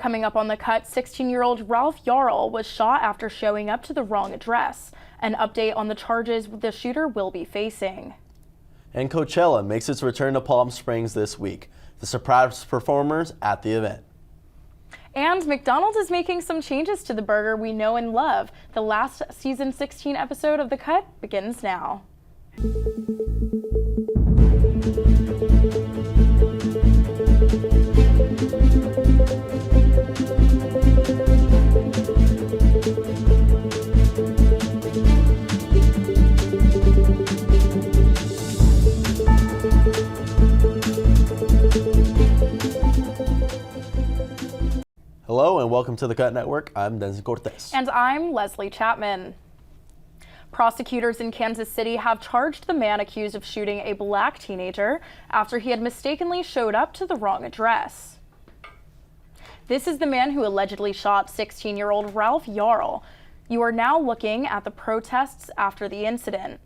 Coming up on The Cut, 16-year-old Ralph Yarl was shot after showing up to the wrong address. An update on the charges the shooter will be facing. And Coachella makes its return to Palm Springs this week. The surprise performers at the event. And McDonald is making some changes to the burger we know and love. The last season 16 episode of The Cut begins now. Hello and welcome to the Cut Network. I'm Denzel Cortez. And I'm Leslie Chapman. Prosecutors in Kansas City have charged the man accused of shooting a black teenager after he had mistakenly showed up to the wrong address. This is the man who allegedly shot 16-year-old Ralph Yarl. You are now looking at the protests after the incident.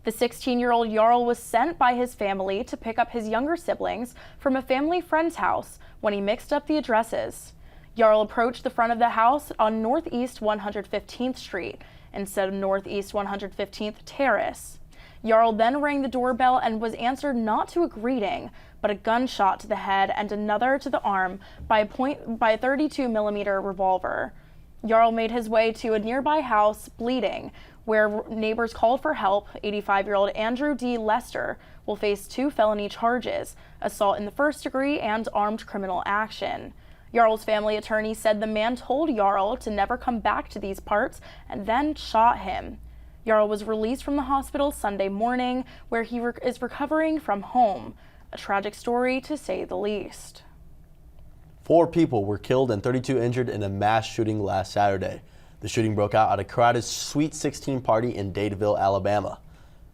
The 16-year-old Yarl was sent by his family to pick up his younger siblings from a family friend's house when he mixed up the addresses. Yarl approached the front of the house on Northeast 115th Street instead of Northeast 115th Terrace. Yarl then rang the doorbell and was answered not to a greeting, but a gunshot to the head and another to the arm by a .32mm revolver. Yarl made his way to a nearby house, bleeding, where neighbors called for help. 85-year-old Andrew D. Lester will face 2 felony charges, assault in the first degree and armed criminal action. Yarl's family attorney said the man told Yarl to never come back to these parts and then shot him. Yarl was released from the hospital Sunday morning, where he is recovering from home. A tragic story, to say the least. 4 people were killed and 32 injured in a mass shooting last Saturday. The shooting broke out at a crowded Sweet 16 party in Dadeville, Alabama.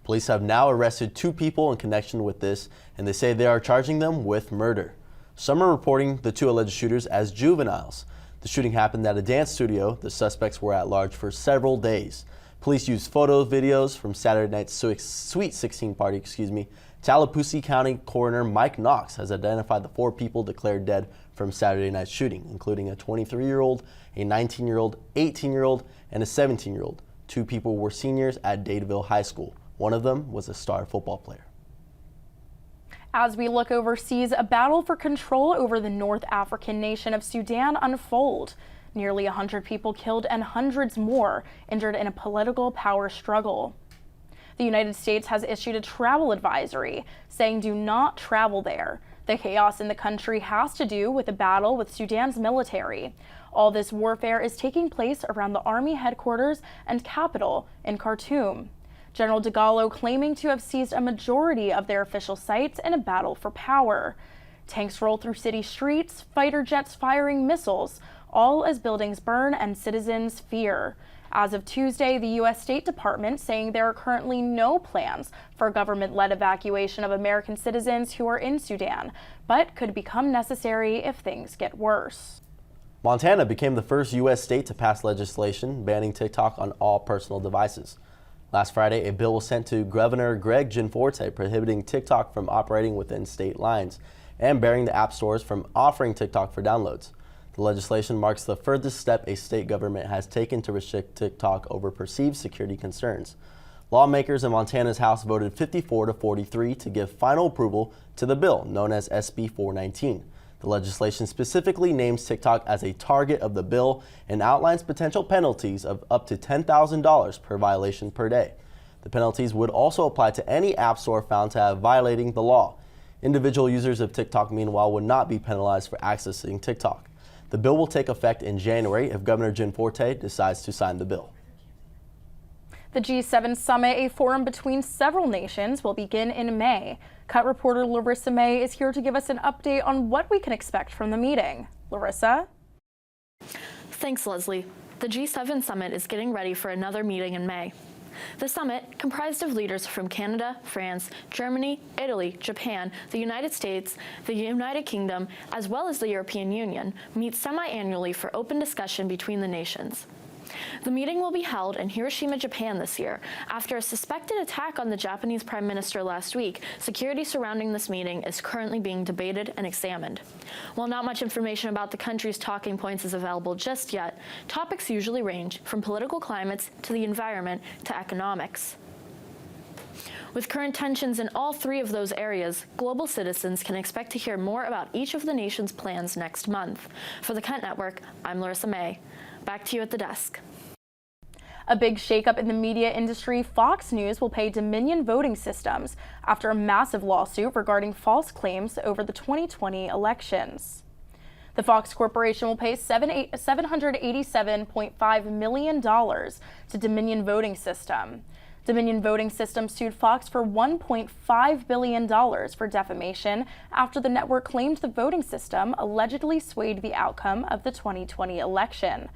Police have now arrested 2 people in connection with this, and they say they are charging them with murder. Some are reporting the 2 alleged shooters as juveniles. The shooting happened at a dance studio. The suspects were at large for several days. Police used photo videos from Saturday night's Sweet 16 party, Tallahassee County Coroner Mike Knox has identified the 4 people declared dead from Saturday night's shooting, including a 23-year-old, a 19-year-old, 18-year-old, and a 17-year-old. 2 people were seniors at Dadeville High School. One of them was a star football player. As we look overseas, a battle for control over the North African nation of Sudan unfolds. Nearly 100 people killed and hundreds more injured in a political power struggle. The United States has issued a travel advisory saying do not travel there. The chaos in the country has to do with a battle with Sudan's military. All this warfare is taking place around the Army headquarters and capital in Khartoum. General Dagalo claiming to have seized a majority of their official sites in a battle for power. Tanks roll through city streets, fighter jets firing missiles, all as buildings burn and citizens fear. As of Tuesday, the U.S. State Department saying there are currently no plans for government-led evacuation of American citizens who are in Sudan, but could become necessary if things get worse. Montana became the first U.S. state to pass legislation banning TikTok on all personal devices. Last Friday, a bill was sent to Governor Greg Gianforte prohibiting TikTok from operating within state lines and barring the app stores from offering TikTok for downloads. The legislation marks the furthest step a state government has taken to restrict TikTok over perceived security concerns. Lawmakers in Montana's House voted 54-43 to give final approval to the bill, known as SB 419. The legislation specifically names TikTok as a target of the bill and outlines potential penalties of up to $10,000 per violation per day. The penalties would also apply to any app store found to have violating the law. Individual users of TikTok, meanwhile, would not be penalized for accessing TikTok. The bill will take effect in January if Governor Gianforte decides to sign the bill. The G7 summit, a forum between several nations, will begin in May. Cut reporter Larissa May is here to give us an update on what we can expect from the meeting. Larissa? Thanks, Leslie. The G7 summit is getting ready for another meeting in May. The summit, comprised of leaders from Canada, France, Germany, Italy, Japan, the United States, the United Kingdom, as well as the European Union, meets semi-annually for open discussion between the nations. The meeting will be held in Hiroshima, Japan this year. After a suspected attack on the Japanese Prime Minister last week, security surrounding this meeting is currently being debated and examined. While not much information about the country's talking points is available just yet, topics usually range from political climates to the environment to economics. With current tensions in all three of those areas, global citizens can expect to hear more about each of the nation's plans next month. For the Kent Network, I'm Larissa May. Back to you at the desk. A big shakeup in the media industry, Fox News will pay Dominion Voting Systems after a massive lawsuit regarding false claims over the 2020 elections. The Fox Corporation will pay $787.5 million to Dominion Voting System. Dominion Voting System sued Fox for $1.5 billion for defamation after the network claimed the voting system allegedly swayed the outcome of the 2020 election.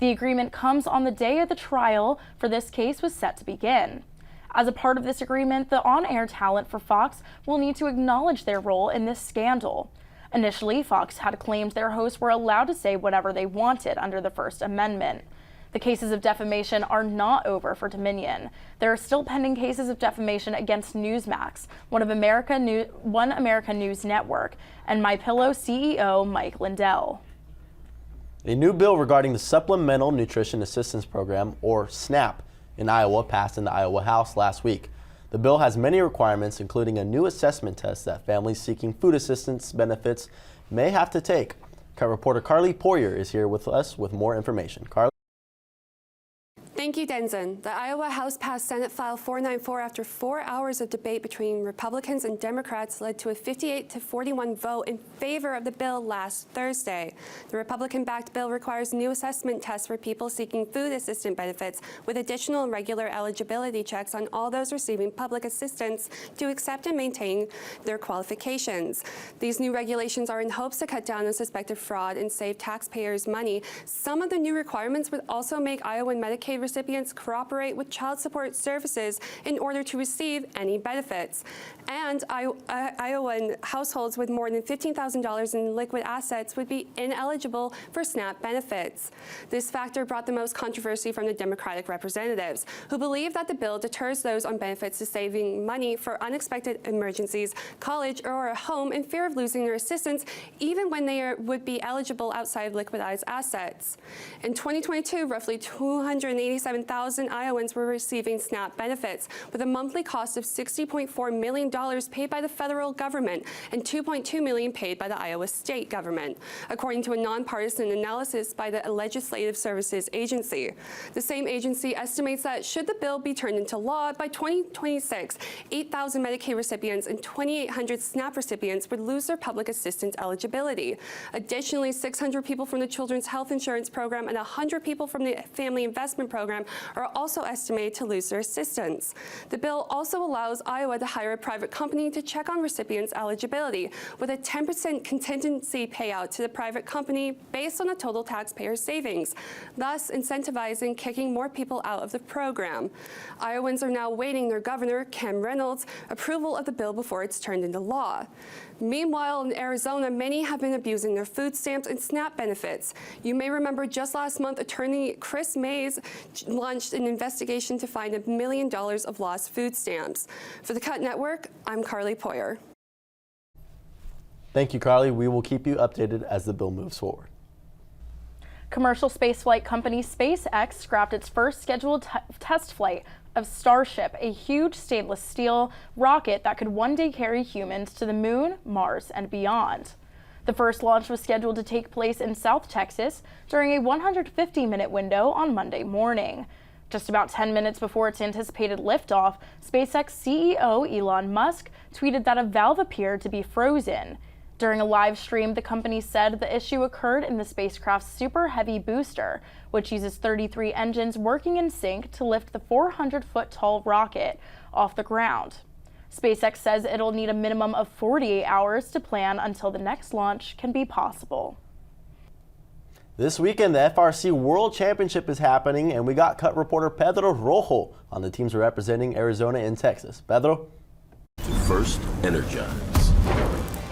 The agreement comes on the day of the trial for this case was set to begin. As a part of this agreement, the on-air talent for Fox will need to acknowledge their role in this scandal. Initially, Fox had claimed their hosts were allowed to say whatever they wanted under the First Amendment. The cases of defamation are not over for Dominion. There are still pending cases of defamation against Newsmax, One American News Network, and MyPillow CEO Mike Lindell. A new bill regarding the Supplemental Nutrition Assistance Program, or SNAP, in Iowa passed in the Iowa House last week. The bill has many requirements, including a new assessment test that families seeking food assistance benefits may have to take. Reporter Carly Poyer is here with us with more information. Carly? Thank you, Denzin. The Iowa House passed Senate File 494 after 4 hours of debate between Republicans and Democrats led to a 58-41 vote in favor of the bill last Thursday. The Republican-backed bill requires new assessment tests for people seeking food assistance benefits with additional and regular eligibility checks on all those receiving public assistance to accept and maintain their qualifications. These new regulations are in hopes to cut down on suspected fraud and save taxpayers money. Some of the new requirements would also make Iowa and Medicaid recipients cooperate with child support services in order to receive any benefits. And Iowan households with more than $15,000 in liquid assets would be ineligible for SNAP benefits. This factor brought the most controversy from the Democratic representatives, who believe that the bill deters those on benefits to saving money for unexpected emergencies, college, or a home in fear of losing their assistance, even when they would be eligible outside liquidized assets. In 2022, roughly 287,000 Iowans were receiving SNAP benefits, with a monthly cost of $60.4 million paid by the federal government and $2.2 million paid by the Iowa state government, according to a nonpartisan analysis by the Legislative Services Agency. The same agency estimates that should the bill be turned into law, by 2026, 8,000 Medicaid recipients and 2,800 SNAP recipients would lose their public assistance eligibility. Additionally, 600 people from the Children's Health Insurance Program and 100 people from the Family Investment Program are also estimated to lose their assistance. The bill also allows Iowa to hire a private company to check on recipients' eligibility, with a 10% contingency payout to the private company based on the total taxpayer savings, thus incentivizing kicking more people out of the program. Iowans are now awaiting their governor, Kim Reynolds' approval of the bill before it's turned into law. Meanwhile, in Arizona, many have been abusing their food stamps and SNAP benefits. You may remember just last month, attorney Chris Mays launched an investigation to find $1 million of lost food stamps. For the Cut Network, I'm Carly Poyer. Thank you, Carly. We will keep you updated as the bill moves forward. Commercial spaceflight company SpaceX scrapped its first scheduled test flight of Starship, a huge stainless steel rocket that could one day carry humans to the moon, Mars, and beyond. The first launch was scheduled to take place in South Texas during a 150-minute window on Monday morning. Just about 10 minutes before its anticipated liftoff, SpaceX CEO Elon Musk tweeted that a valve appeared to be frozen. During a live stream, the company said the issue occurred in the spacecraft's Super Heavy booster, which uses 33 engines working in sync to lift the 400-foot-tall rocket off the ground. SpaceX says it'll need a minimum of 48 hours to plan until the next launch can be possible. This weekend, the FRC World Championship is happening, and we got Cut reporter Pedro Rojo on the teams representing Arizona and Texas. Pedro? First Energize.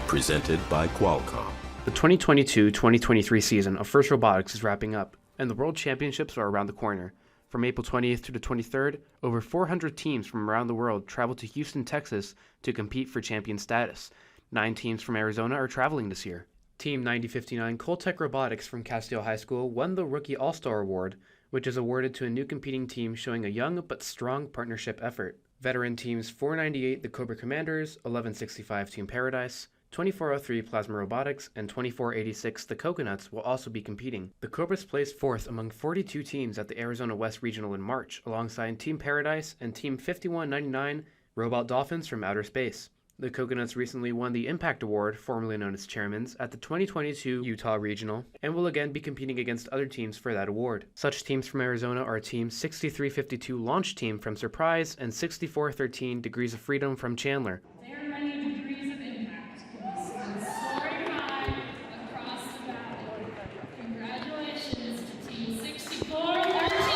Presented by Qualcomm. The 2022-2023 season of FIRST Robotics is wrapping up. and the World Championships are around the corner. From April 20th to the 23rd, over 400 teams from around the world travel to Houston, Texas to compete for champion status. 9 teams from Arizona are traveling this year. Team 9059 Coltech Robotics from Castile High School won the Rookie All-Star Award, which is awarded to a new competing team showing a young but strong partnership effort. Veteran teams 498 the Cobra Commanders, 1165 Team Paradise, 2403 Plasma Robotics, and 2486 the Coconuts will also be competing. The Cobras placed 4th among 42 teams at the Arizona West Regional in March, alongside Team Paradise and Team 5199 Robot Dolphins from Outer Space. The Coconuts recently won the Impact Award, formerly known as Chairman's, at the 2022 Utah Regional, and will again be competing against other teams for that award. Such teams from Arizona are Team 6352 Launch Team from Surprise and 6413 Degrees of Freedom from Chandler. There are many degrees of impact soaring high across the valley. Congratulations to Team 6413.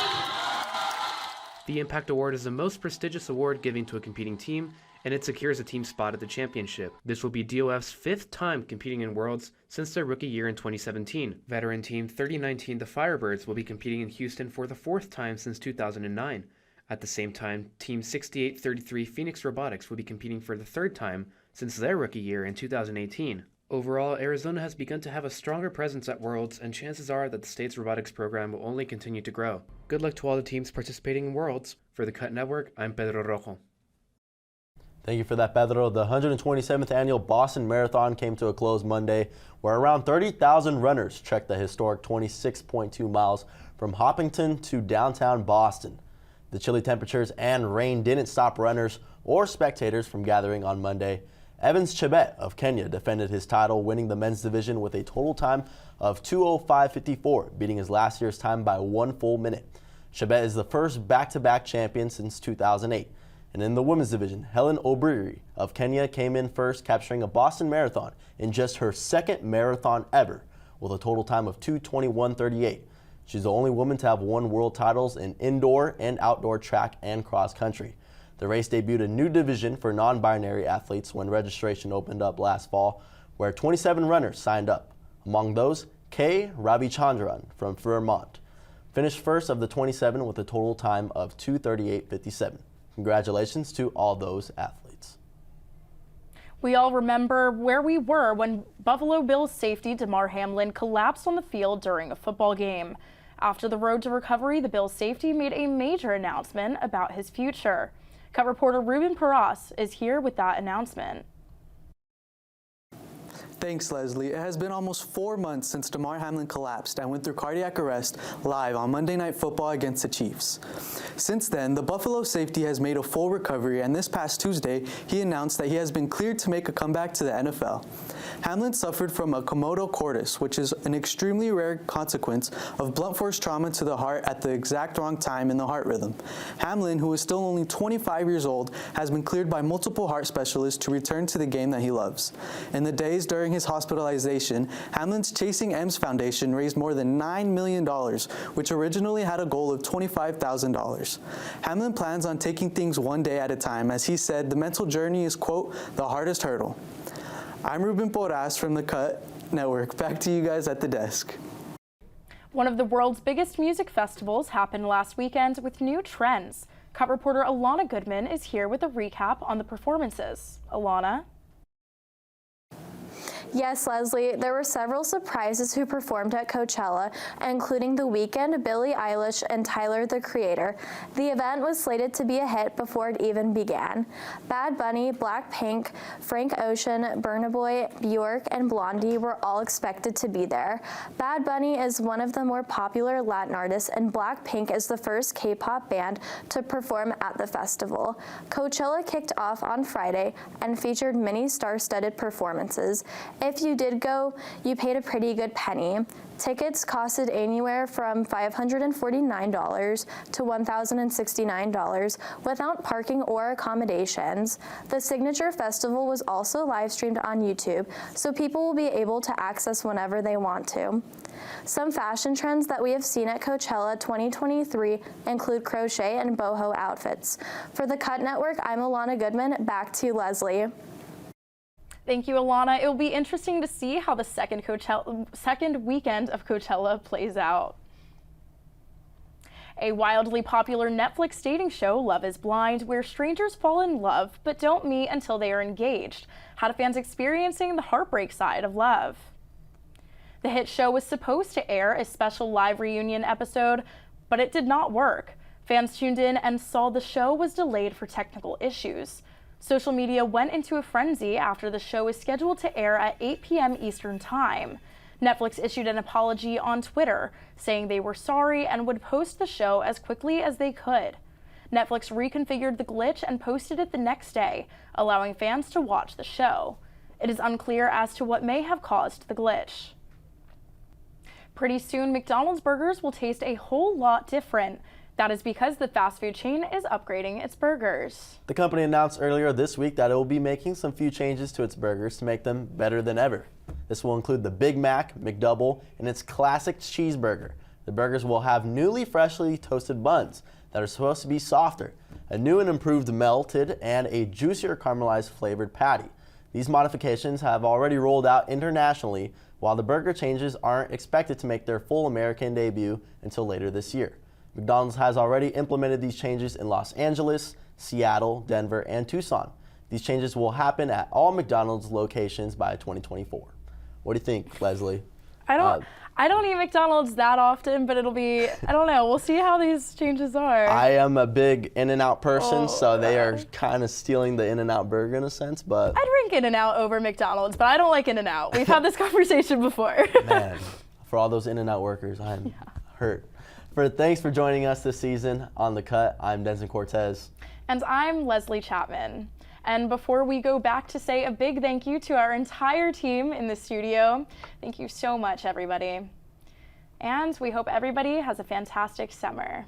The Impact Award is the most prestigious award given to a competing team, and it secures a team spot at the championship. This will be DOF's 5th time competing in Worlds since their rookie year in 2017. Veteran team 3019 the Firebirds will be competing in Houston for the 4th time since 2009. At the same time, Team 6833 Phoenix Robotics will be competing for the 3rd time since their rookie year in 2018. Overall, Arizona has begun to have a stronger presence at Worlds, and chances are that the state's robotics program will only continue to grow. Good luck to all the teams participating in Worlds. For the Cut Network, I'm Pedro Rojo. Thank you for that, Pedro. The 127th annual Boston Marathon came to a close Monday, where around 30,000 runners trekked the historic 26.2 miles from Hopkinton to downtown Boston. The chilly temperatures and rain didn't stop runners or spectators from gathering on Monday. Evans Chebet of Kenya defended his title, winning the men's division with a total time of 2:05:54, beating his last year's time by 1 full minute. Chebet is the first back-to-back champion since 2008. And in the women's division, Helen Obiri of Kenya came in first, capturing a Boston Marathon in just her 2nd marathon ever, with a total time of 2:21:38. She's the only woman to have won world titles in indoor and outdoor track and cross country. The race debuted a new division for non-binary athletes when registration opened up last fall, where 27 runners signed up. Among those, K. Ravichandran from Vermont finished first of the 27 with a total time of 2:38:57. Congratulations to all those athletes. We all remember where we were when Buffalo Bills safety Damar Hamlin collapsed on the field during a football game. After the road to recovery, the Bills safety made a major announcement about his future. Cut reporter Ruben Paras is here with that announcement. Thanks, Leslie. It has been almost 4 months since Damar Hamlin collapsed and went through cardiac arrest live on Monday Night Football against the Chiefs. Since then, the Buffalo safety has made a full recovery, and this past Tuesday, he announced that he has been cleared to make a comeback to the NFL. Hamlin suffered from a commotio cordis, which is an extremely rare consequence of blunt force trauma to the heart at the exact wrong time in the heart rhythm. Hamlin, who is still only 25 years old, has been cleared by multiple heart specialists to return to the game that he loves. In the days during his hospitalization, Hamlin's Chasing M's Foundation raised more than $9 million, which originally had a goal of $25,000. Hamlin plans on taking things one day at a time, as he said the mental journey is, quote, the hardest hurdle. I'm Ruben Porras from the Cut Network. Back to you guys at the desk. One of the world's biggest music festivals happened last weekend with new trends. Cut reporter Alana Goodman is here with a recap on the performances. Alana? Yes, Leslie, there were several surprises who performed at Coachella, including The Weeknd, Billie Eilish, and Tyler, the Creator. The event was slated to be a hit before it even began. Bad Bunny, Blackpink, Frank Ocean, Burna Boy, Bjork, and Blondie were all expected to be there. Bad Bunny is one of the more popular Latin artists, and Blackpink is the first K-pop band to perform at the festival. Coachella kicked off on Friday and featured many star-studded performances. If you did go, you paid a pretty good penny. Tickets costed anywhere from $549 to $1,069 without parking or accommodations. The Signature Festival was also live streamed on YouTube, so people will be able to access whenever they want to. Some fashion trends that we have seen at Coachella 2023 include crochet and boho outfits. For the Cut Network, I'm Alana Goodman. Back to you, Leslie. Thank you, Alana. It will be interesting to see how the second weekend of Coachella plays out. A wildly popular Netflix dating show, Love is Blind, where strangers fall in love but don't meet until they are engaged, had fans experiencing the heartbreak side of love. The hit show was supposed to air a special live reunion episode, but it did not work. Fans tuned in and saw the show was delayed for technical issues. Social media went into a frenzy after the show was scheduled to air at 8 p.m. Eastern Time. Netflix issued an apology on Twitter, saying they were sorry and would post the show as quickly as they could. Netflix reconfigured the glitch and posted it the next day, allowing fans to watch the show. It is unclear as to what may have caused the glitch. Pretty soon, McDonald's burgers will taste a whole lot different. That is because the fast food chain is upgrading its burgers. The company announced earlier this week that it will be making some few changes to its burgers to make them better than ever. This will include the Big Mac, McDouble, and its classic cheeseburger. The burgers will have newly freshly toasted buns that are supposed to be softer, a new and improved melted, and a juicier caramelized flavored patty. These modifications have already rolled out internationally, while the burger changes aren't expected to make their full American debut until later this year. McDonald's has already implemented these changes in Los Angeles, Seattle, Denver, and Tucson. These changes will happen at all McDonald's locations by 2024. What do you think, Leslie? I don't eat McDonald's that often, but it'll be, I don't know, we'll see how these changes are. I am a big In-N-Out person, so they are kind of stealing the In-N-Out burger in a sense, but... I'd rank In-N-Out over McDonald's, but I don't like In-N-Out. We've had this conversation before. Man, for all those In-N-Out workers, I'm hurt. Thanks for joining us this season on The Cut. I'm Denson Cortez. And I'm Leslie Chapman. And before we go back to say a big thank you to our entire team in the studio, thank you so much, everybody. And we hope everybody has a fantastic summer.